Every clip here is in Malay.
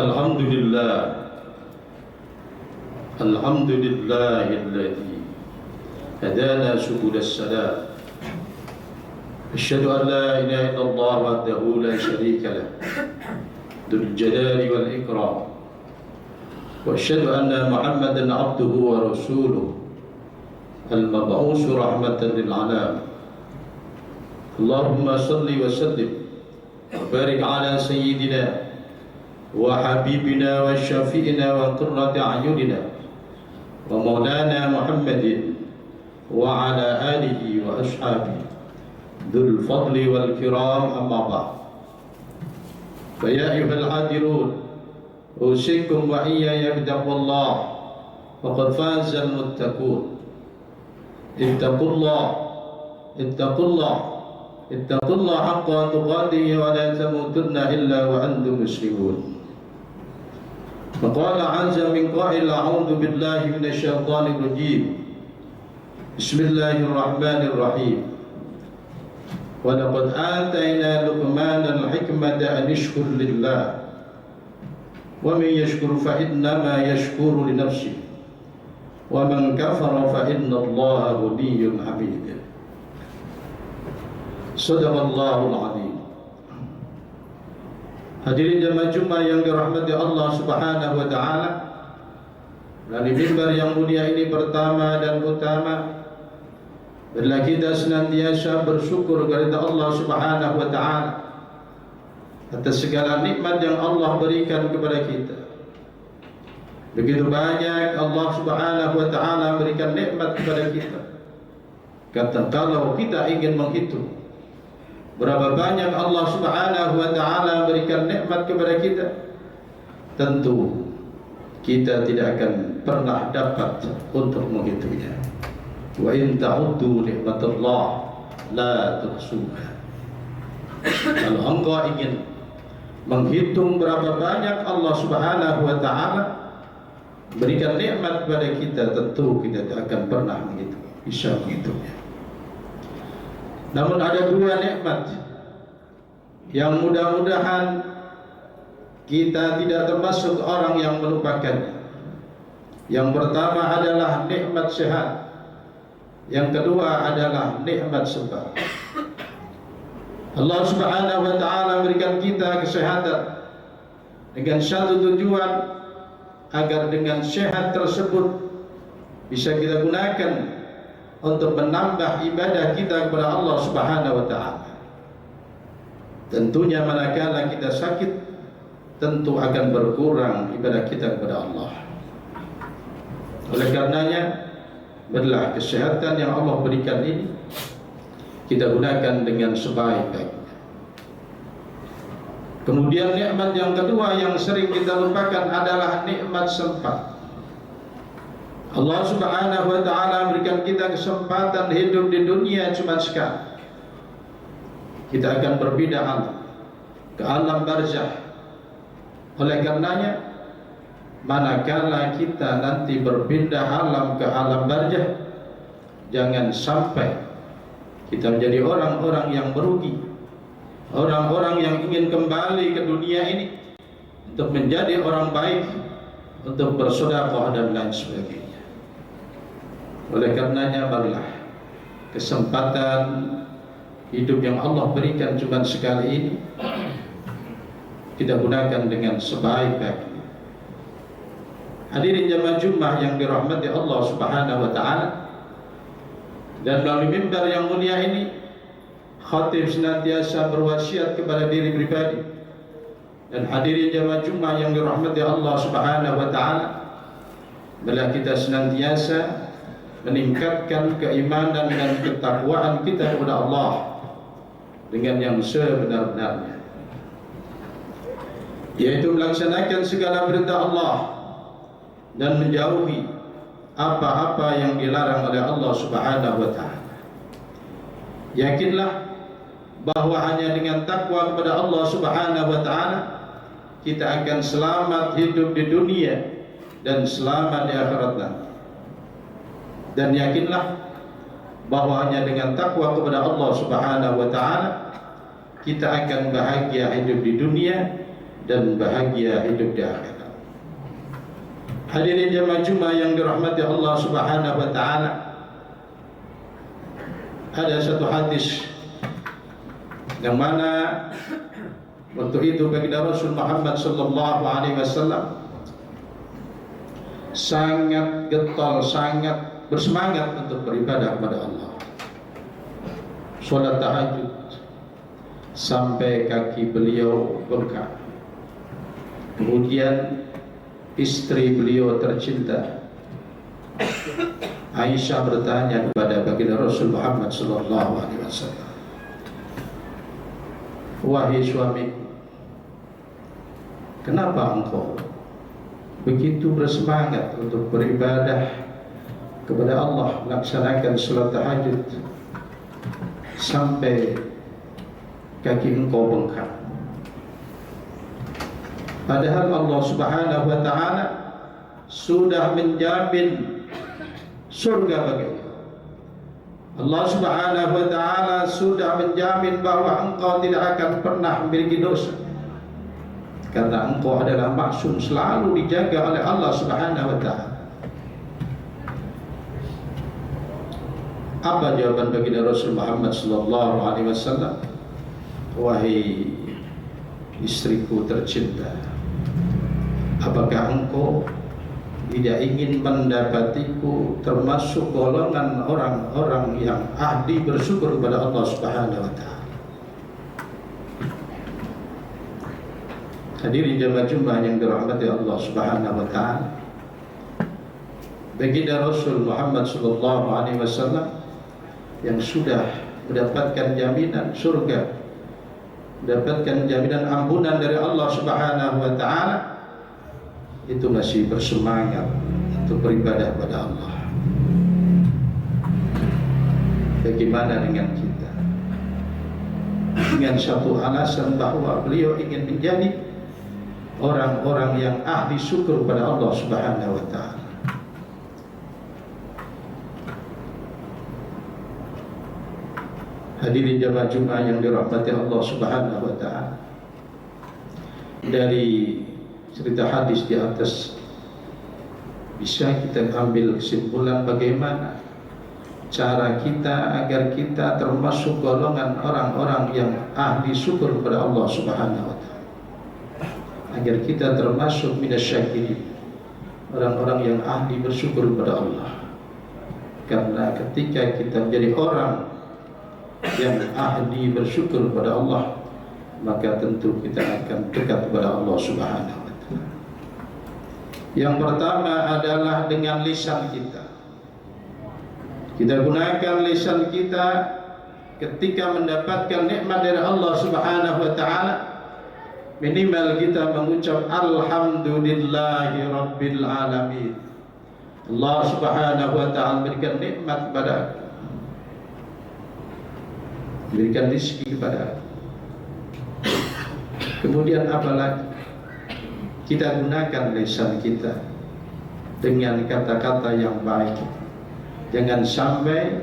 Alhamdulillah, alhamdulillahilladzi hadana subul salam. Asyhadu an la ilaha illallah wahdahu la syarika lah, dzul jalali wal ikram. Wa asyhadu anna Muhammadan abduhu wa rasuluh, al-mab'us rahmatan lil alamin. Allahumma salli wa sallim wa barik ala sayyidina wa habibina wa syafi'ina wa qurrati a'yunina wa maulana Muhammadin wa ala alihi wa ashabihi dzul fadli wal kiram, amma ba'd. Fa ya ayyuhal hadirun, usikum wa iyaya bittaqwallah, faqad fazal muttaqun. Ittaqullah, ittaqullah, ittaqullah haqqa tuqatih wa la tamutunna illa wa antum muslimun. فقال عز من قائل: أعوذ بالله من الشيطان الرجيم، بسم الله الرحمن الرحيم. ولقد آتينا لقمان الحكمة أن اشكر لله ومن يشكر فإنما يشكر لنفسه ومن كفر فإن الله غني حميد. صدق الله العظيم. Hadirin jemaah Jumat yang dirahmati Allah Subhanahu wa taala, dari mimbar yang mulia ini pertama dan utama, bila kita senantiasa bersyukur kepada Allah Subhanahu wa taala atas segala nikmat yang Allah berikan kepada kita. Begitu banyak Allah Subhanahu wa taala berikan nikmat kepada kita. Kata kalau kita ingin menghitung berapa banyak Allah Subhanahu wa taala berikan nikmat kepada kita, tentu kita tidak akan pernah dapat untuk menghitungnya. Wa in ta'uddu nikmatallah la tuhsuha. Kalau engkau ingin menghitung berapa banyak Allah Subhanahu wa taala berikan nikmat kepada kita, tentu kita tidak akan pernah bisa menghitungnya. Namun ada dua nikmat yang mudah-mudahan kita tidak termasuk orang yang melupakannya. Yang pertama adalah nikmat sehat, yang kedua adalah nikmat sabar. Allah Subhanahu wa taala berikan kita kesehatan dengan satu tujuan, agar dengan sehat tersebut bisa kita gunakan untuk menambah ibadah kita kepada Allah Subhanahu wa taala. Tentunya manakala kita sakit, tentu akan berkurang ibadah kita kepada Allah. Oleh karenanya, biarlah kesehatan yang Allah berikan ini kita gunakan dengan sebaik-baiknya. Kemudian nikmat yang kedua yang sering kita lupakan adalah nikmat sempat. Allah Subhanahu wa taala berikan kita kesempatan hidup di dunia cuma sekali. Kita akan berpindah alam ke alam barzakh. Oleh karenanya, manakala kita nanti berpindah alam ke alam barzakh, jangan sampai kita menjadi orang-orang yang merugi, orang-orang yang ingin kembali ke dunia ini untuk menjadi orang baik, untuk bersedekah dan lain sebagainya. Oleh karenanya, marilah kesempatan hidup yang Allah berikan cuma sekali ini kita gunakan dengan sebaik-baiknya. Hadirin jemaah Jumat yang dirahmati Allah Subhanahu wa taala, dan melalui mimbar yang mulia ini khatib senantiasa berwasiat kepada diri pribadi dan hadirin jemaah Jumat yang dirahmati Allah Subhanahu wa taala, bila kita senantiasa meningkatkan keimanan dan ketakwaan kita kepada Allah dengan yang sebenar-benarnya, yaitu melaksanakan segala perintah Allah dan menjauhi apa-apa yang dilarang oleh Allah Subhanahu wa taala. Yakinlah bahwa hanya dengan takwa kepada Allah Subhanahu wa taala kita akan selamat hidup di dunia dan selamat di akhirat nanti. Dan yakinlah bahwa hanya dengan takwa kepada Allah Subhanahu wa taala kita akan bahagia hidup di dunia dan bahagia hidup di akhirat. Hadirin jemaah Jumat yang dirahmati Allah Subhanahu wa taala. Ada satu hadis yang mana waktu itu baginda Rasul Muhammad sallallahu alaihi wasallam sangat getol, sangat bersemangat untuk beribadah kepada Allah. Salat tahajud sampai kaki beliau bengkak. Kemudian istri beliau tercinta Aisyah bertanya kepada baginda Rasul Muhammad sallallahu alaihi wasallam, "Wahai suamiku, kenapa engkau begitu bersemangat untuk beribadah kepada Allah, melaksanakan salat tahajud sampai kaki engkau bengkak? Padahal Allah Subhanahu wa taala sudah menjamin surga bagimu. Allah Subhanahu wa taala sudah menjamin bahwa engkau tidak akan pernah memiliki dosa, karena engkau adalah maksum, selalu dijaga oleh Allah Subhanahu wa taala." Apa jawaban baginda Rasul Muhammad sallallahu alaihi wasallam? "Wahai istriku tercinta, apakah engkau tidak ingin mendapatiku termasuk golongan orang-orang yang ahli bersyukur kepada Allah Subhanahu wa taala?" Hadirin jemaah Jumat yang dirahmati Allah Subhanahu wa taala, baginda Rasul Muhammad sallallahu alaihi wasallam yang sudah mendapatkan jaminan surga, mendapatkan jaminan ampunan dari Allah Subhanahu wa taala, itu masih bersemangat untuk beribadah kepada Allah. Bagaimana dengan kita? Dengan satu alasan bahwa beliau ingin menjadi orang-orang yang ahli syukur kepada Allah Subhanahu wa taala. Hadirin jemaah Jumat yang dirahmati Allah Subhanahu wa taala, dari cerita hadis di atas bisa kita ambil kesimpulan bagaimana cara kita agar kita termasuk golongan orang-orang yang ahli syukur kepada Allah Subhanahu wa taala, agar kita termasuk minasyakirin, orang-orang yang ahli bersyukur kepada Allah. Karena ketika kita menjadi orang yang ahli bersyukur kepada Allah, maka tentu kita akan dekat kepada Allah Subhanahu wa taala. Yang pertama adalah dengan lisan kita. Kita gunakan lisan kita ketika mendapatkan nikmat dari Allah Subhanahu wa taala. Minimal kita mengucap alhamdulillahi rabbil alamin. Allah Subhanahu wa taala berikan nikmat kepada aku, berikan rezeki kepada aku. Kemudian apalagi kita gunakan lisan kita dengan kata-kata yang baik. Jangan sampai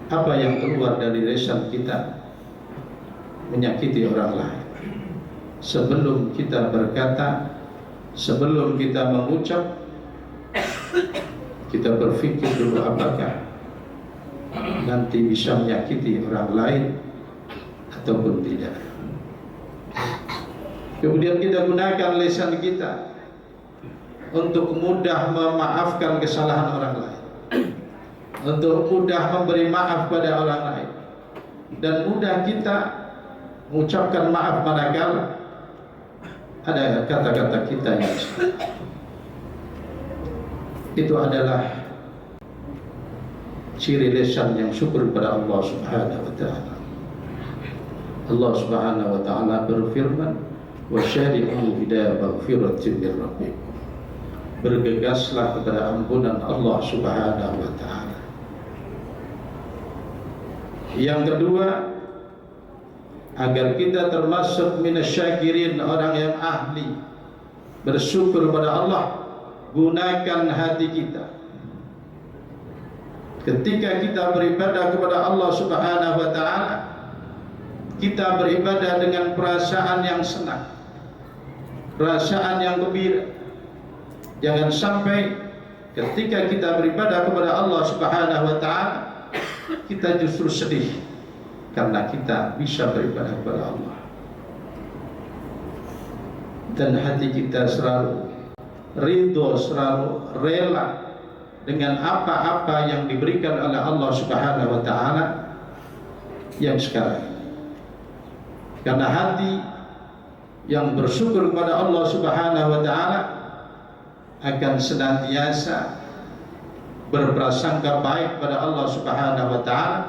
apa yang keluar dari lisan kita menyakiti orang lain. Sebelum kita berkata, sebelum kita mengucap, kita berpikir dulu apakah nanti bisa menyakiti orang lain ataupun tidak. Kemudian kita gunakan lisan kita untuk mudah memaafkan kesalahan orang lain, untuk mudah memberi maaf pada orang lain, dan mudah kita mengucapkan maaf manakala ada kata-kata kita yang salah. Itu adalah ciri lisan yang syukur kepada Allah Subhanahu wa taala. Allah Subhanahu wa taala berfirman, "Wasyari'u ila maghfiratin min rabbikum." Bergegaslah kepada ampunan Allah Subhanahu wa taala. Yang kedua, agar kita termasuk minasyakirin, orang yang ahli bersyukur kepada Allah, gunakan hati kita. Ketika kita beribadah kepada Allah Subhanahu wa taala, kita beribadah dengan perasaan yang senang, perasaan yang gembira. Jangan sampai ketika kita beribadah kepada Allah Subhanahu wa taala kita justru sedih karena kita bisa beribadah kepada Allah. Dan hati kita selalu ridho, selalu rela dengan apa-apa yang diberikan oleh Allah Subhanahu wa taala yang sekarang. Karena hati yang bersyukur kepada Allah Subhanahu wa taala akan senantiasa berprasangka baik pada Allah Subhanahu wa taala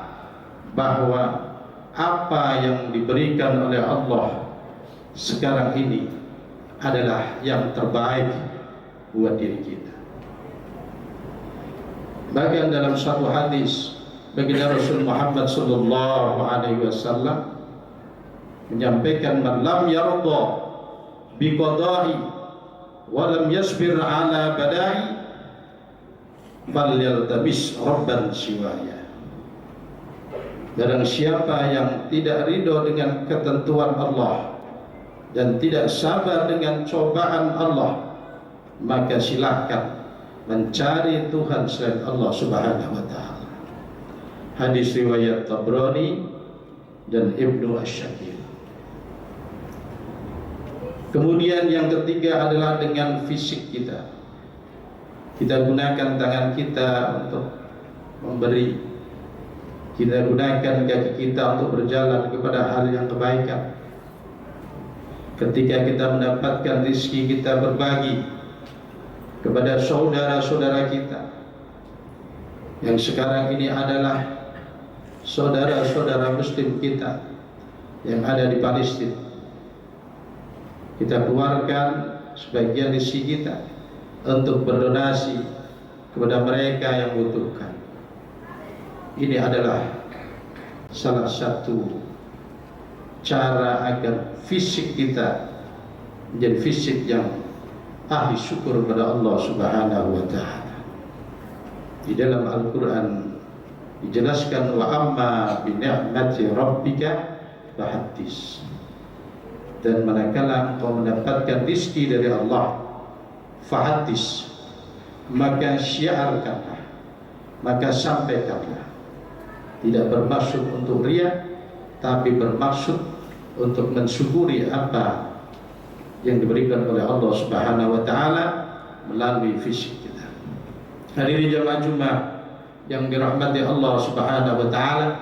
bahwa apa yang diberikan oleh Allah sekarang ini adalah yang terbaik buat diri kita. Bahkan dalam satu hadis baginda Rasul Muhammad sallallahu alaihi wasallam menyampaikan, man lam yarda bi qada'i wa lam yasbir ala bada'i falyaltabis rabban siwaya. Barang siapa yang tidak ridho dengan ketentuan Allah dan tidak sabar dengan cobaan Allah, maka silakan mencari Tuhan selain Allah Subhanahu wa taala. Hadis riwayat Tabrani dan Ibnu Asy-Syakir. Kemudian yang ketiga adalah dengan fisik kita. Kita gunakan tangan kita untuk memberi, kita gunakan kaki kita untuk berjalan kepada hal yang kebaikan. Ketika kita mendapatkan rezeki, kita berbagi kepada saudara-saudara kita yang sekarang ini adalah saudara-saudara muslim kita yang ada di Palestina. Kita keluarkan sebagian rezeki kita untuk berdonasi kepada mereka yang membutuhkan. Ini adalah salah satu cara agar fisik kita menjadi fisik yang ahli syukur kepada Allah Subhanahu wa taala. Di dalam Al-Qur'an dijelaskan, wa amma bi ni'mati rabbika fahaddits. Dan manakala engkau mendapatkan rezeki dari Allah, fahaddits, maka syiarkanlah, maka sampaikanlah. Tidak bermaksud untuk riya, tapi bermaksud untuk mensyukuri apa yang diberikan oleh Allah Subhanahu wa taala melalui fisik kita. Hadirin jemaah Jumat yang dirahmati Allah Subhanahu wa taala,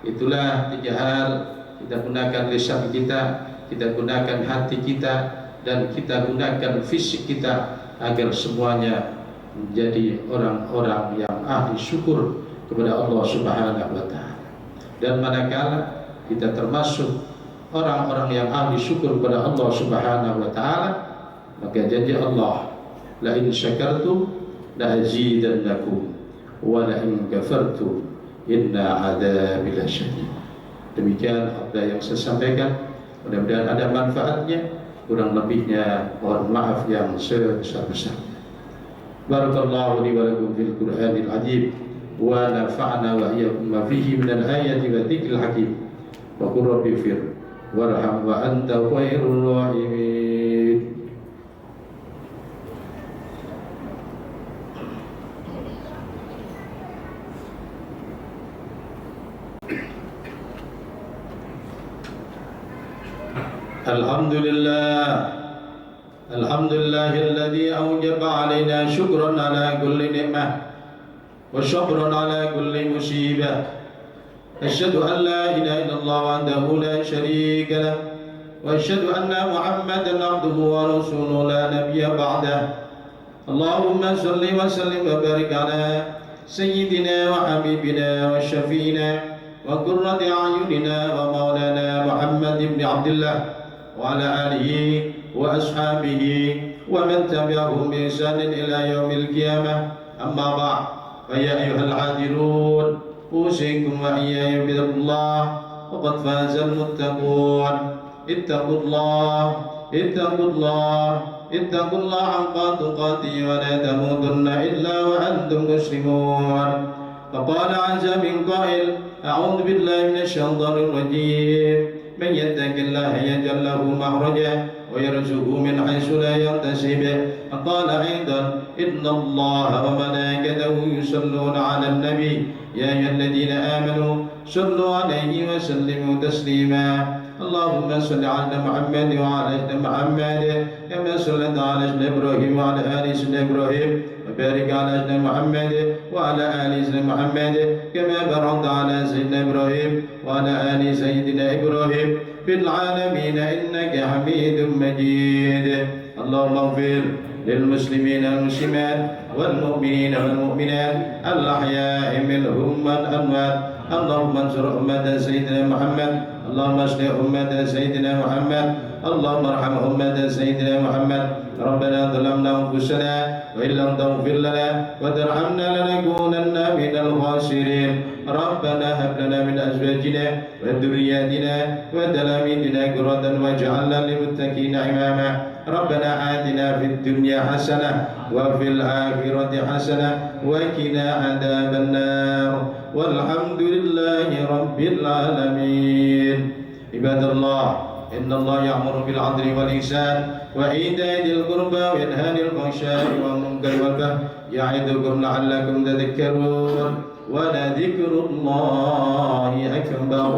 itulah tiga hal. Kita gunakan lisan kita, kita gunakan hati kita, dan kita gunakan fisik kita agar semuanya menjadi orang-orang yang ahli syukur kepada Allah Subhanahu wa taala. Dan manakala kita termasuk orang-orang yang ahli syukur kepada Allah Subhanahu wa taala, maka janji Allah, la in syakartu la azidannakum wa la in kafartu inna adzabi lasyadid. Demikian apa yang saya sampaikan, mudah-mudahan ada manfaatnya. Kurang lebihnya mohon maaf yang sebesar-besarnya. Barakallahu li wa lakum fil Qur'anil azim wa nafa'na wa iyyakum ma fihi minal ayati wa dzikril hakim. Wa qur rabbi fir warham wa anta khairur rahimin. Alhamdulillahilladzi awjaba alaina syukran ala kulli ni'mah wa syukran ala kulli musibah. Asyhadu an la ilaha illallah wahdahu la syarika lah wa asyhadu anna Muhammadan abduhu wa rasuluhu la nabiyya ba'dah. Allahumma salli wa sallim wa barik ala sayyidina wa habibina wa syafiina wa qurrati a'yunina wa maulana Muhammad ibn Abdullah wa ala alihi wa ashabihi wa man tabi'ahum bi ihsanin ila yaumil qiyamah. Amma ba'd, fa ya ayyuhal hadirun, usikum wa iyaya bidzillah, faqad fazal muttaqun. Ittaqullah haqqa tuqatih wa la tamutunna illa wa antum muslimun. Faqala 'azza min qa'il, a'udzu billahi minasy syaithanir rajim. من يتق الله يجعل له مخرجا ويرزقه من حيث لا يحتسب. قال أيضا إن الله وملائكته يصلون على النبي يا أيها الذين آمنوا صلوا عليه وسلموا تسليما. اللهم صل على محمد وعلى آل محمد كما صليت على إبراهيم وعلى آل إبراهيم وبارك على محمد وعلى آل محمد كما باركت على سيدنا إبراهيم وعلى آل سيدنا إبراهيم في العالمين إنك حميد مجيد. اللهم اغفر للمسلمين والمسلمات والمؤمنين والمؤمنات الأحياء منهم والأموات. اللهم انصر أمة سيدنا محمد. اللهم اصلح أمة سيدنا محمد. اللهم ارحم أمة سيدنا محمد. ربنا ظلمنا أنفسنا وإن لم تغفر لنا وترحمنا لنكونن من الخاسرين. ربنا هب لنا من أزواجنا وذرياتنا وتلاميذنا قرة واجعلنا للمتقين إماما. ربنا آتنا في الدنيا حسنة وفي الآخرة حسنة وقنا عذاب النار والحمد لله رب العالمين. عباد الله إن الله يأمر بالعدل والإحسان وإيتاء ذي القربى وينهى عن الفحشاء والمنكر والبغي يعظكم لعلكم تذكرون ولذكر الله أكبر.